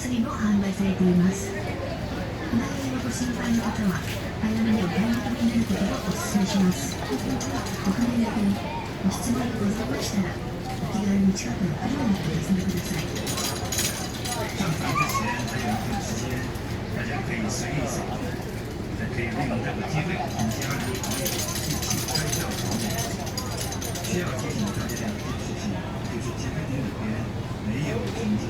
釣りも販売されています。お悩みをご心配の方は早めにお買い求めになることをお勧めします。ご不明な点、ご質問がございましたらお気軽に近くのプロにお尋ねください。上船之前还有一段时间，大家可以随意扫动，也可以利用这个机会跟家人朋友一起拍照留念。需要提醒大家的一件事情，就是起飞点里边没有停接，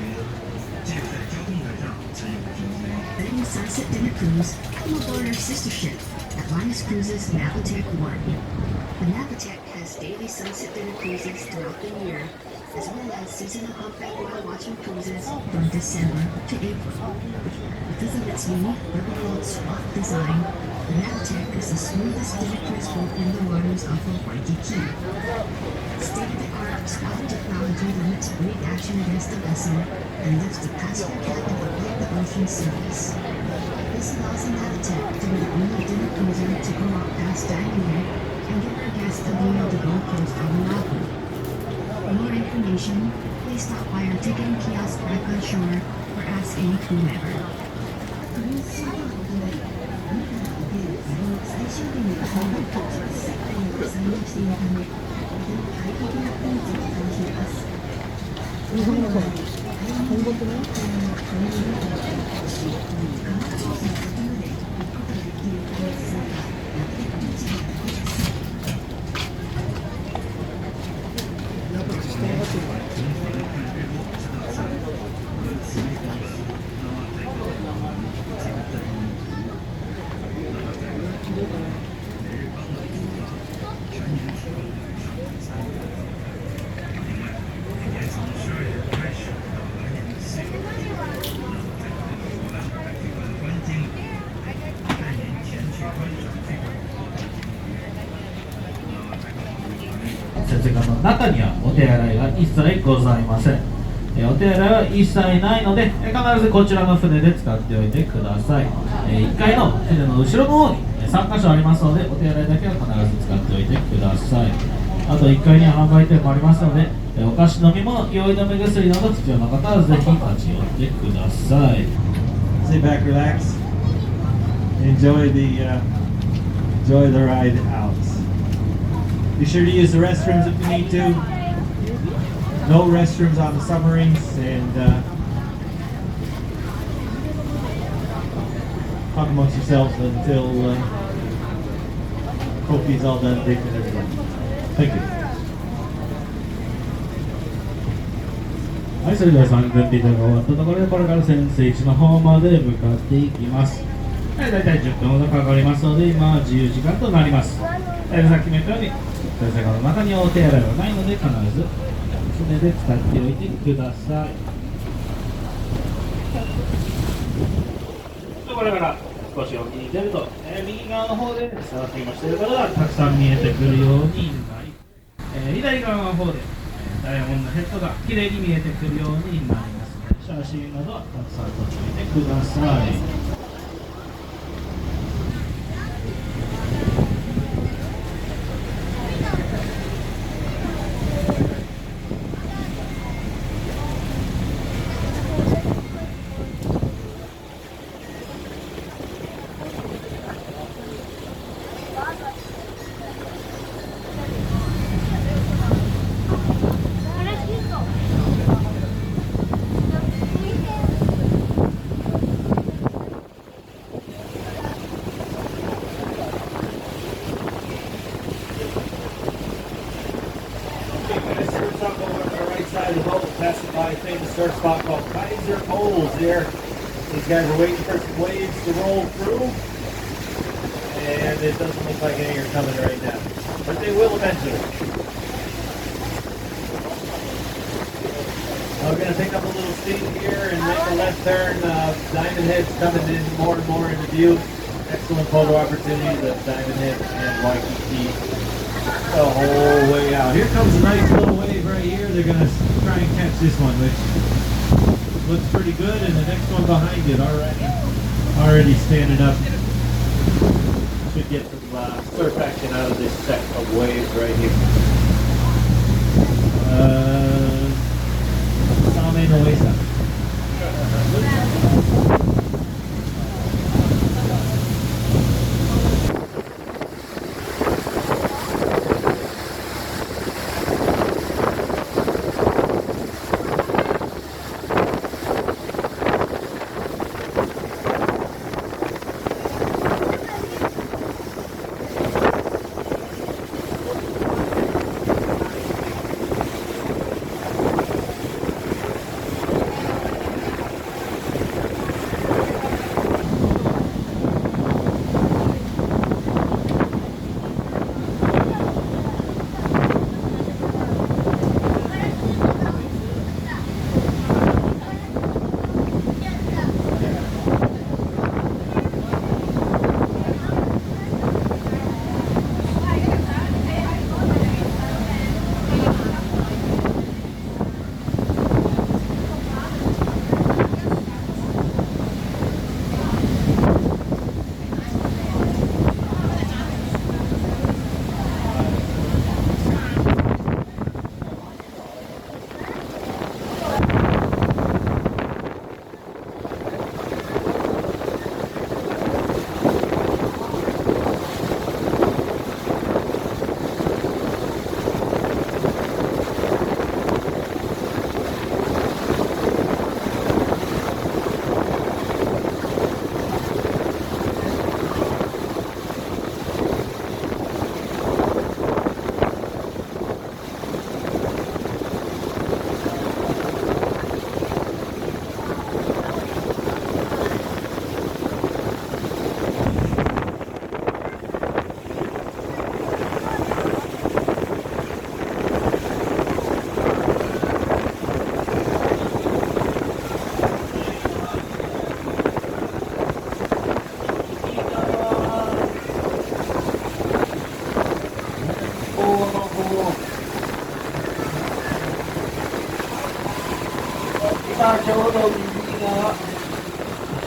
只有在交通台上才有停接。Planning a sunset dinner cruise, come aboard our sister ship, Atlantis Cruises Napatech 1. The Napatech has daily sunset dinner cruises throughout the year, as well as seasonal humpback whale watching cruises from December to April. Because of its unique river-rolled swath design, the Napatech is the smoothest dinner cruise boat in the waters off of Waikiki. State-of-the-art swath technology limits wake action against the vessel and lifts the passenger cabin above the ocean surface. This allows the Napatech to be the only dinner cruiser to go out past dining room and give our guests a view of the Gold Coast on Oahu. For more information, please stop by our ticketing kiosk back on shore or ask any crew member. クルーズシートを含め、海からホテル、最終日に入ると接待を採用しているため、とても快適な雰囲気を感じます。日本語で本国のトレーニングをし、川の先まで行くことができるコースがやってくる地域だけです。潜水艦の中にはお手洗いが一切ございません。お手洗いは一切ないので、必ずこちらの船で使っておいてください。1階の船の後ろの方に3箇所ありますので、お手洗いだけは必ず使っておいてください。あと1階には販売店もありますので、お菓子飲み物、酔い止め薬など必要な方はぜひ立ち寄ってください。Sit back, relax, enjoy the ride out. Be sure to use the restrooms if you need to. No restrooms on the submarines, and talk amongst yourselves until Kofi's all done briefing everyone. Thank you. はい、それでは3分ビデオが終わったところで、これから潜水士の方まで向かっていきます。はい、大体10分ほどかかりますので、今は自由時間となります。さっきも言ったように、潜水艦の中にお手洗いはないので、必ず船で使っておいてください。これから少し沖に出ると、右側の方でサーフィンをしている方がたくさん見えてくるようになり、左側の方でダイヤモンドヘッドが綺麗に見えてくるようになりますので、写真などはたくさん撮ってみてください。Passing by a famous surf spot called Kaiser Holes here. These guys are waiting for some waves to roll through, and it doesn't look like any are coming right now, but they will eventually. We're going to pick up a little steam here and make a left turn. Diamond Head's coming in more and more into view. Excellent photo opportunities of Diamond Head and Waikiki. The whole way out. Here comes a nice little wave right here. They're going to try and catch this one, which looks pretty good, and the next one behind it already standing up. Should get some surf action out of this set of waves right here. Same no Esa. 今ちょうど右側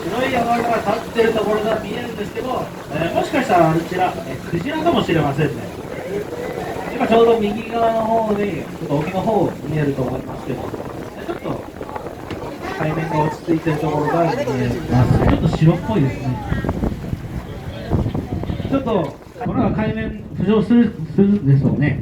白い山が立ってるところが見えるんですけど、もしかしたらあちら、クジラかもしれませんね。今ちょうど右側の方でちょっと沖の方見えると思いますけど、ちょっと海面が落ち着いてるところが見えます。ちょっと白っぽいですね。ちょっとこの海面浮上するでしょうね。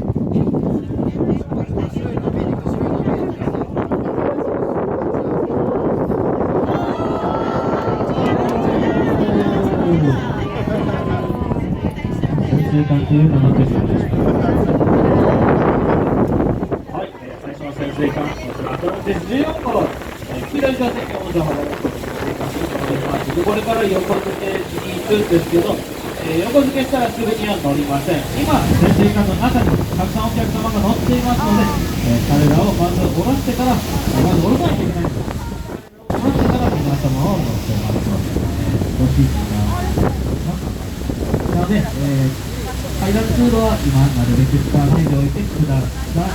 潜水艦という名の手順でした。はい、最初の潜水艦、アトランティス14号、黄色い座席王女まで潜水艦ということでます。これから横付けに行くんですけど、横付けしたらすぐには乗りません。今、潜水艦の中にたくさんお客様が乗っていますので、彼らをまず降ろしてから、まず降ろさないといけないんです。降ろしてから皆様を乗ってますので、ご指示がなので、階段通路は今なるべく使わないでおいてください。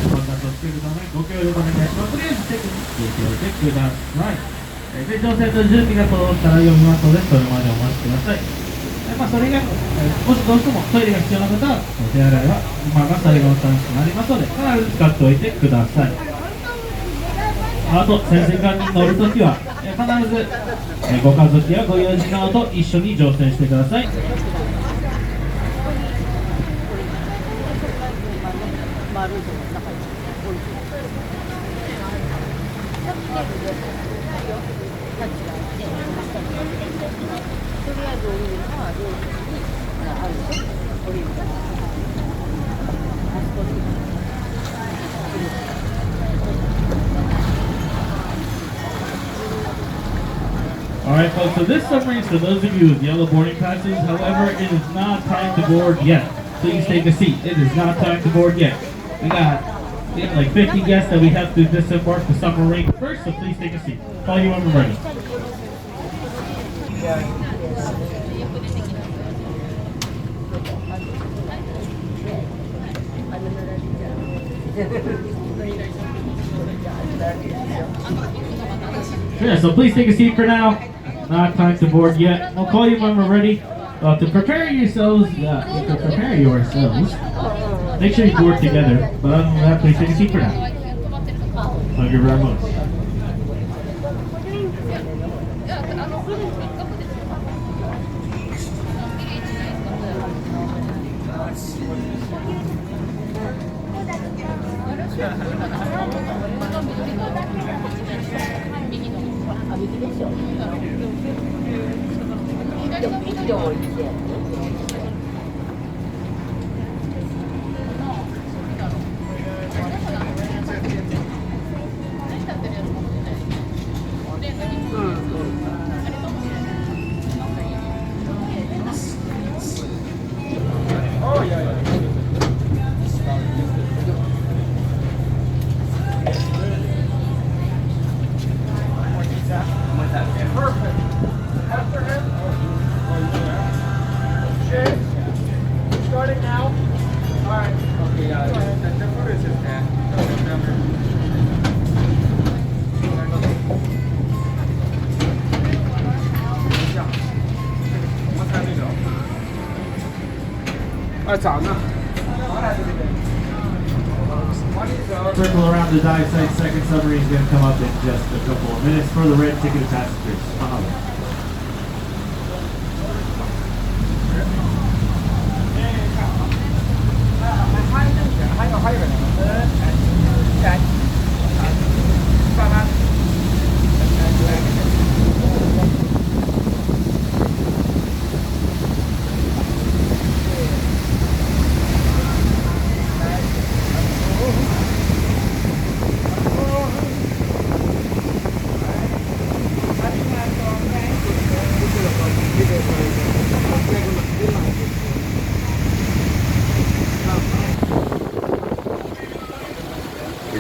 混雑を防ぐためご協力お願いします。とりあえずチェックに入れておいてください。で、乗船の準備が整ったら読みますので、それまでお待ちください。それが、もしどうしてもトイレが必要な方は、お手洗いは今が最後のチャンスになりますので、必ず使っておいてください。あと、潜水艦に乗るときは、必ず、ご家族やご友人などと一緒に乗船してください。Alright folks, so this submarine is for those of you with yellow boarding passes. However, it is not time to board yet. Please take a seat. It is not time to board yet. We have like 50 guests that we have to disembark the submarine first, so please take a seat. Call you when we're ready. Yeah, so please take a seat for now. Not time to board yet. We'll call you when we're ready. To prepare yourselves, make sure you board together. But other than that, please take a seat for now. Thank you very much. Circle around the dive site. Second submarine is going to come up in just a couple of minutes for the red ticketed passengers.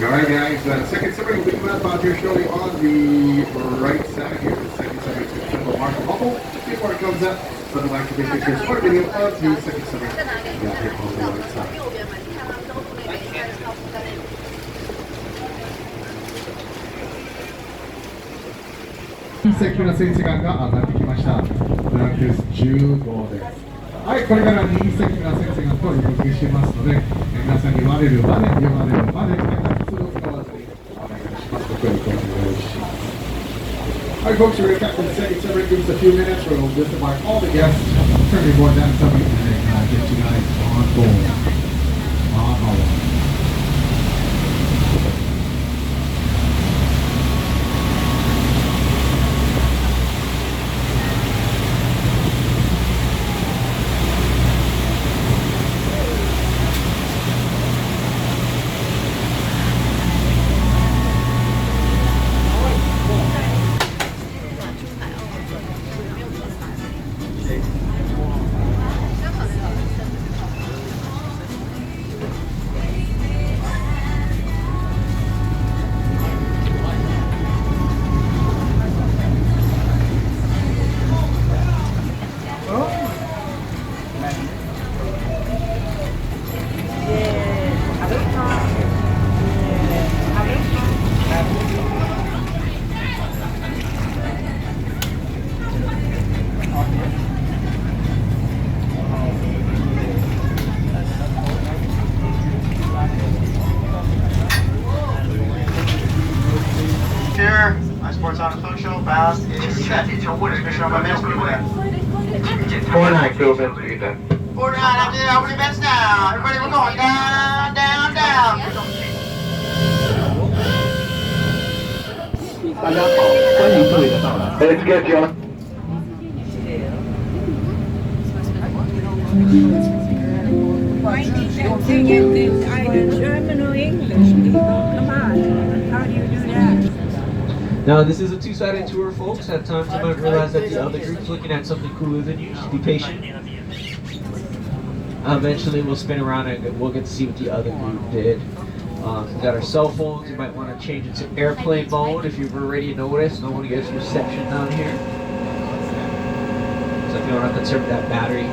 Alright guys, second submarine will be coming up out here shortly on the right side here. The second submarine is going to symbol Marshall Bubble. Before it comes up, something like to take pictures or video of the second submarine down here on the right side. 席の選手が上がってきました。ブランクス10号です。はい、これから右席の先生がと呼びしますので、皆さんに言われるまで、言われるまで、普通を使わずにお願いします。ご協力お願いします。Alright folks, we're going to captain the second submarine. Give us a few minutes. We're going to disembark all the guests, turn your board down submarine, and then get you guys on board. On board. Here, my sports on the social fast is commission on my middle school there. 49, go events leader. 49, I'm doing opening events now. Everybody, we're going down, down, down. It's good, John. Why did you sing it either German or English? Come on, how do you do that? Now, this is a two-sided tour, folks. At times, you might realize that the other group's looking at something cooler than you. Just be patient. Eventually, we'll spin around and we'll get to see what the other group did. We got our cell phones. You might want to change it to airplane mode if you've already noticed. No one gets reception down here. So if you want to conserve that battery.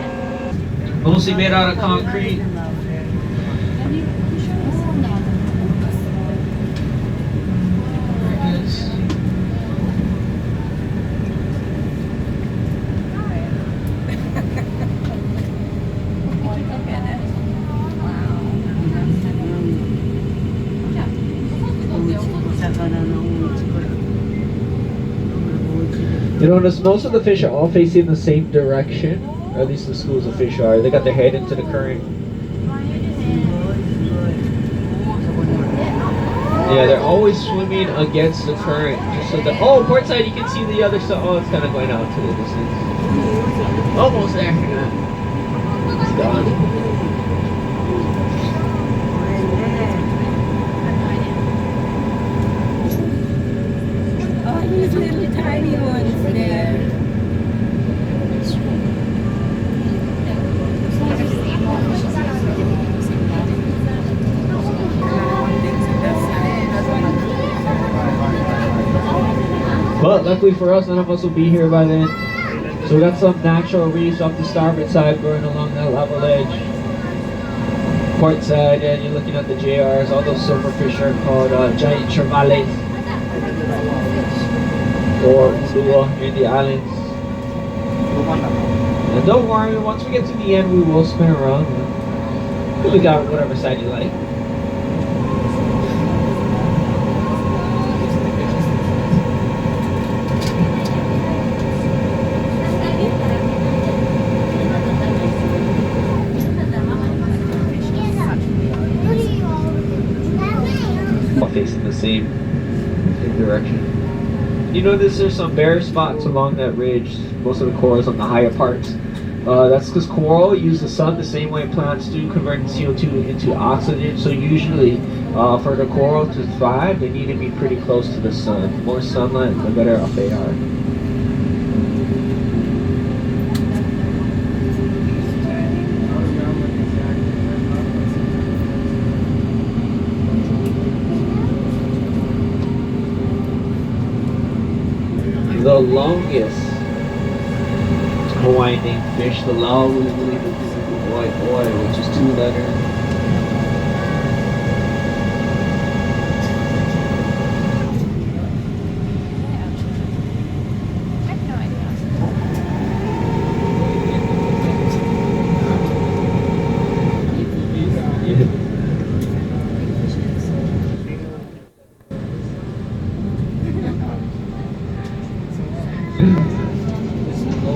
Mostly made out of concrete. You notice most of the fish are all facing the same direction, or at least the schools of fish are. They got their head into the current. Yeah, they're always swimming against the current. Just so that, oh, port side, you can see the other side. Oh, it's kind of going out to the distance. Almost there. It's gone. Oh, these little tiny ones there. But luckily for us, none of us will be here by then. So we got some natural reefs off the starboard side going along that level edge. Port side, and you're looking at the JRs. All those silverfish are called giant trevales, or lua in the islands. And don't worry, once we get to the end, we will spin around. You look out whatever side you like. Facing the same direction. You notice there's some bare spots along that ridge. Most of the corals on the higher parts. That's because coral use the sun the same way plants do, converting CO2 into oxygen. So usually, for the coral to thrive, they need to be pretty close to the sun. The more sunlight, the better off they are. The longest Hawaiian named fish, the lao, we believe is white boy, which is 2 letters.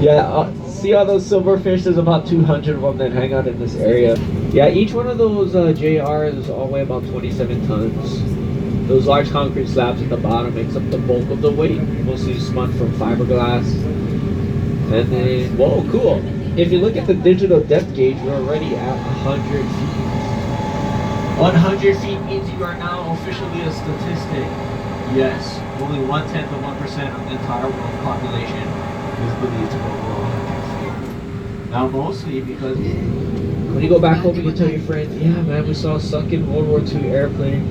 Yeah, see all those silverfish? There's about 200 of them that hang out in this area. Yeah, each one of those JRs all weigh about 27 tons. Those large concrete slabs at the bottom makes up the bulk of the weight, mostly spun from fiberglass. And then, whoa, cool. If you look at the digital depth gauge, we're already at 100 feet. 100 feet means you are now officially a statistic. Yes, only 1/10 of 1% of the entire world population is believed to go below 100 feet. Now, mostly because when you go back home, you can tell your friends, yeah, man, we saw a sunken World War II airplane.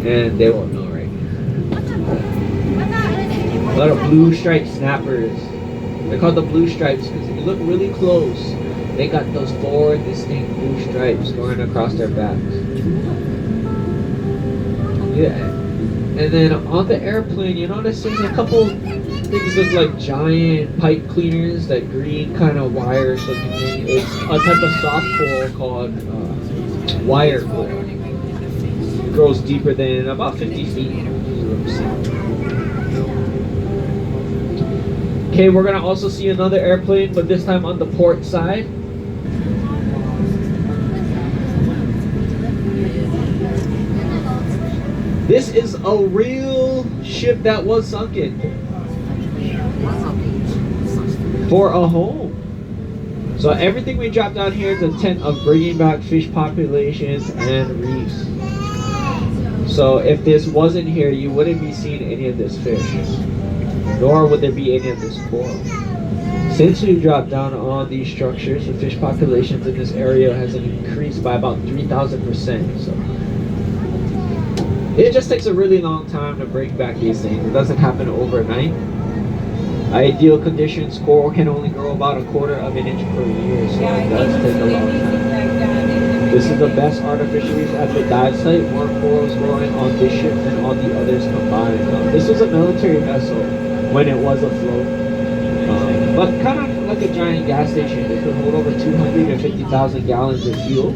And they won't know, right? A lot of blue striped snappers. They're called the blue stripes because if you look really close, they got those 4 distinct blue stripes going across their backs. Yeah. And then on the airplane, you notice there's a couple things look like giant pipe cleaners, that green kind of wire looking thing. It's a type of soft coral called wire coral. It grows deeper than about 50 feet. Okay, we're gonna also see another airplane, but this time on the port side. This is a real ship that was sunken for a home. So everything we drop down here is a tent of bringing back fish populations and reefs. So if this wasn't here, you wouldn't be seeing any of this fish, nor would there be any of this coral. Since we've dropped down on these structures, the fish populations in this area has increased by about 3,000%. So it just takes a really long time to bring back these things. It doesn't happen overnight. Ideal conditions, coral can only grow about 1/4 of an inch per year, so it does take a long time. This is the best artificiaries at the dive site. More corals growing on this ship than all the others combined. This was a military vessel when it was afloat, but kind of like a giant gas station. It could hold over 250,000 gallons of fuel.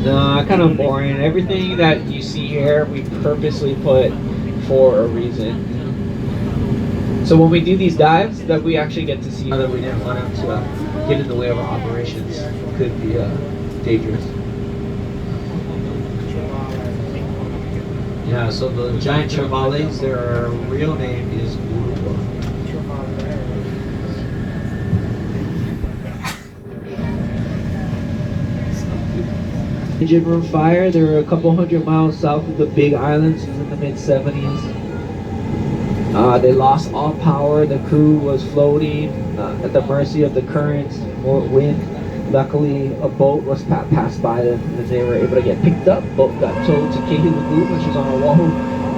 No, kind of boring. Everything that you see here, we purposely put for a reason. So when we do these dives, that we actually get to see that we didn't want them to get in the way of our operations. Could be dangerous. Yeah, so the giant trevales, their real name is Uruguay. Engine room fire, they were a couple hundred miles south of the Big Islands in the mid-70s. They lost all power, the crew was floating at the mercy of the currents, more wind. Luckily, a boat was passed by them and they were able to get picked up. Boat got towed to Kehi Lagoon, which is on Oahu.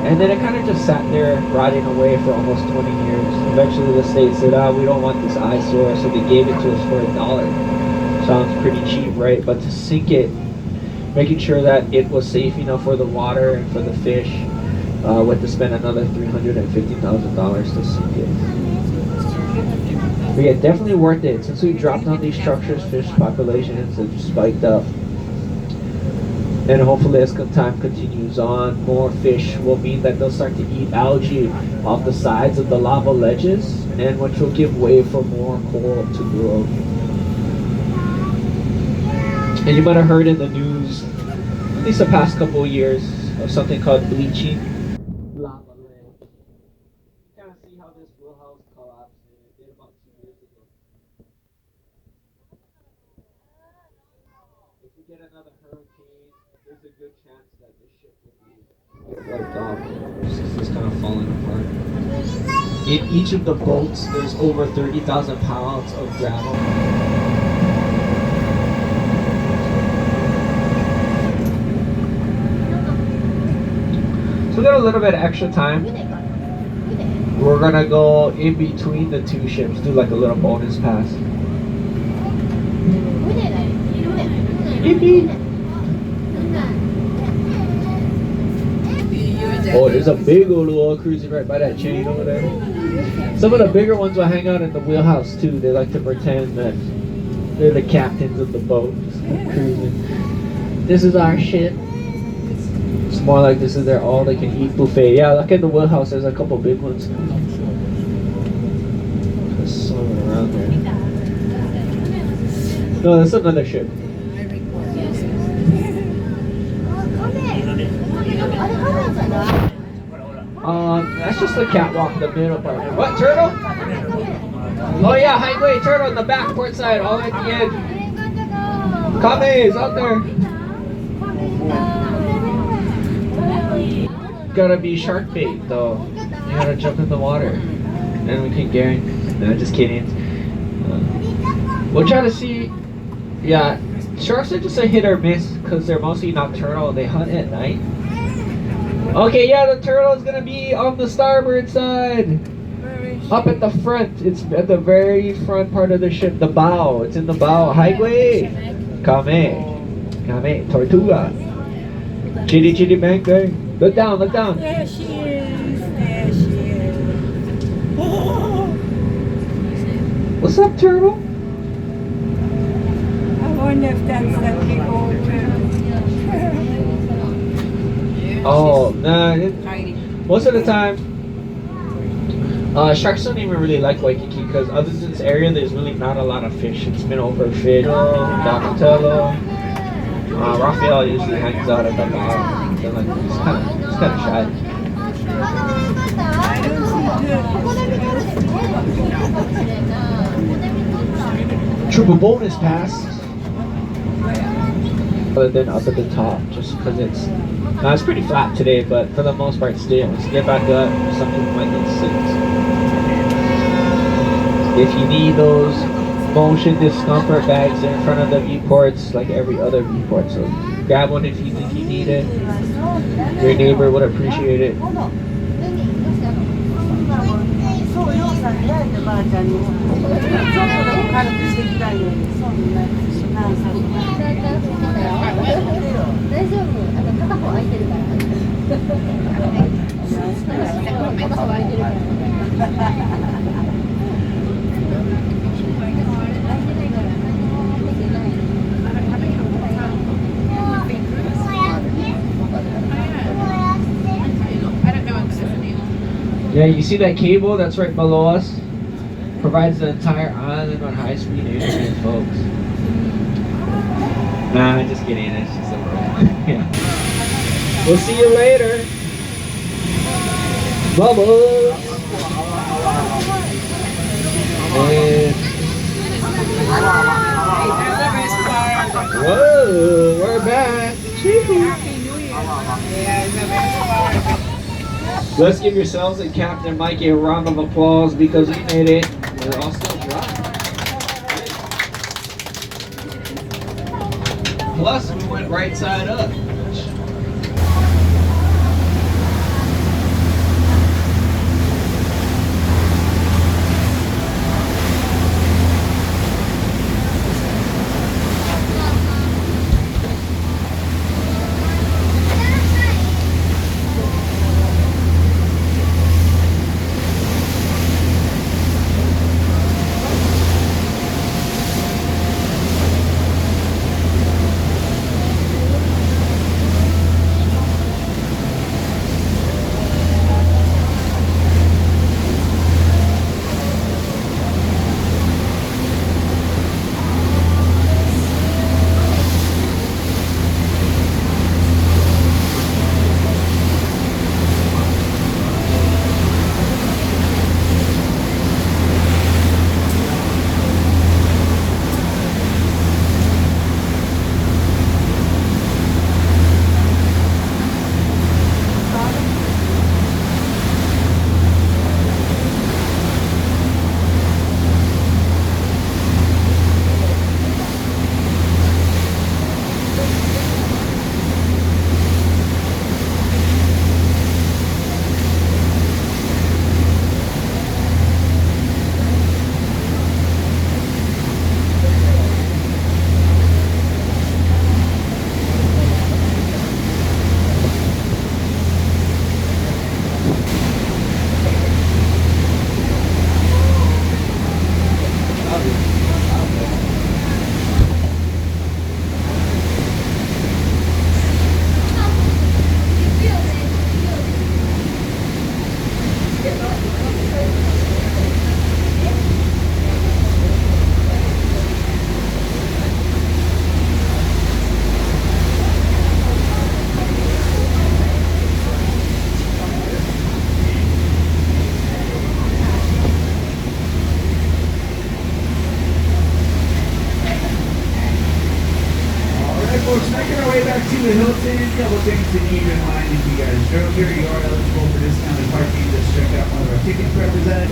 And then it kind of just sat there rotting away for almost 20 years. Eventually the state said, we don't want this eyesore, so they gave it to us for $1. Sounds pretty cheap, right? But to sink it, making sure that it was safe enough for the water and for the fish, we had to spend another $350,000 to sink it. But yeah, definitely worth it. Since we dropped on these structures, fish populations have spiked up. And hopefully as time continues on, more fish will mean that they'll start to eat algae off the sides of the lava ledges, and which will give way for more coral to grow. And you might have heard in the news, at least the past couple of years, of something called bleaching. Lava ledge. Kind of see how this wheelhouse collapsed about 2 years ago. If we get another hurricane, there's a good chance that this ship will be wiped off. It's just kind of falling apart. In each of the boats, there's over 30,000 pounds of gravel. So we got a little bit of extra time. We're gonna go in between the two ships, do like a little bonus pass. Yippee! Oh, there's a big old oil cruising right by that chain over there. Some of the bigger ones will hang out in the wheelhouse too. They like to pretend that they're the captains of the boat, just cruising. This is our ship. It's more like this is their all-they-can-eat buffet. Yeah, look at the wheelhouse. There's a couple big ones. There's someone around there. No, that's another ship. That's just the catwalk, the middle part. What, turtle? Oh yeah, highway turtle in the back, port side, all the way at the end. Kame's out there. Gotta be shark bait though. You gotta jump in the water. And we can guarantee. No, just kidding. We'll try to see. Yeah, sharks are just a hit or miss because they're mostly nocturnal. They hunt at night. Okay, yeah, the turtle is gonna be on the starboard side. Up at the front. It's at the very front part of the ship. The bow. It's in the bow. Highway. Kame. Tortuga. Chitty chitty bang bang. Look down, look down. There she is. There she is. What's up, turtle? I wonder if that's that big old turtle. Oh, nah. Most of the time, sharks don't even really like Waikiki because other than this area, there's really not a lot of fish. It's been overfished. Donatello. Raphael usually hangs out at the bottom. So like, it's kind of shy. I don't see Triple bonus pass. Other than up at the top, just because it's pretty flat today, but for the most part, still. Once you get back up, some people might get sick. If you need those motion discomfort bags in front of the viewports, like every other viewport, so grab one if you think you need it. Your neighbor would appreciate it. Yeah, you see that cable that's right below us? Provides the entire island on high-speed internet, folks. Nah, just kidding. It's just a yeah. We'll see you later. Bubbles. And whoa, we're back. Let's give yourselves and Captain Mikey a round of applause because we made it. We're all still dry. Plus, we went right side up. the Hilton, a couple things to keep in mind if you guys drove here. You are eligible for discounted parking. Just check out one of our tickets represented.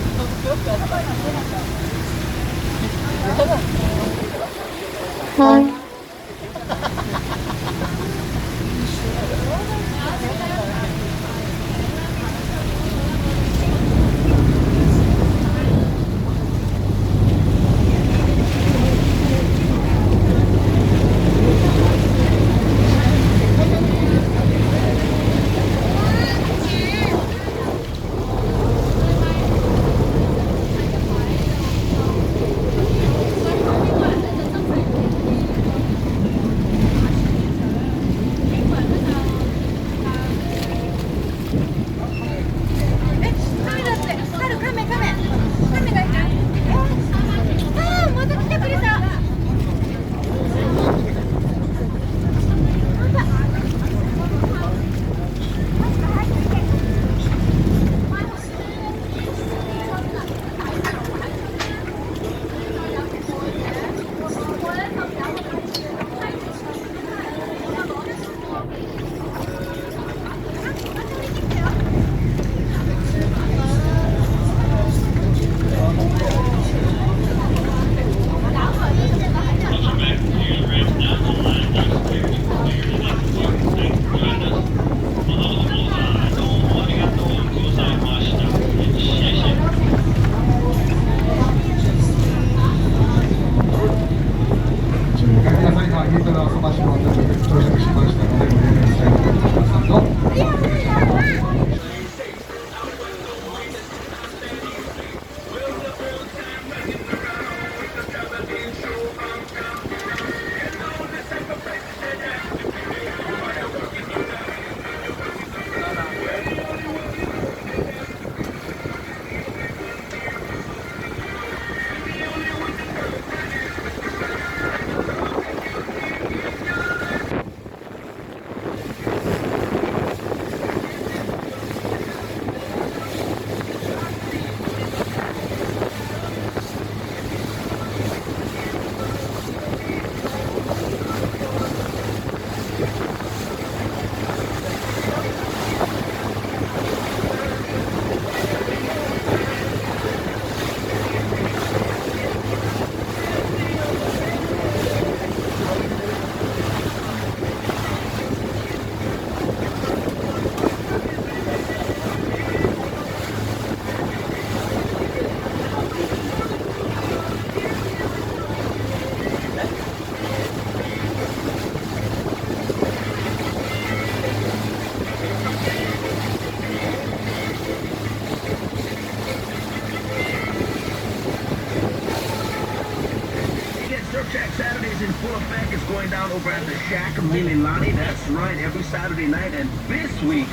going down over at the Shack Mililani. That's right, every Saturday night. And this week,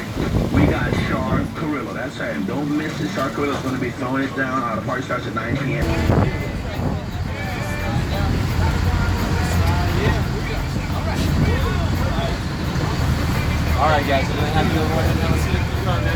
we got Shark Carrillo. That's right, don't miss it. Shark Carrillo is going to be throwing it down. The party starts at 9 p.m. All right, guys, so then have a good one, and I'll see you in the car, man.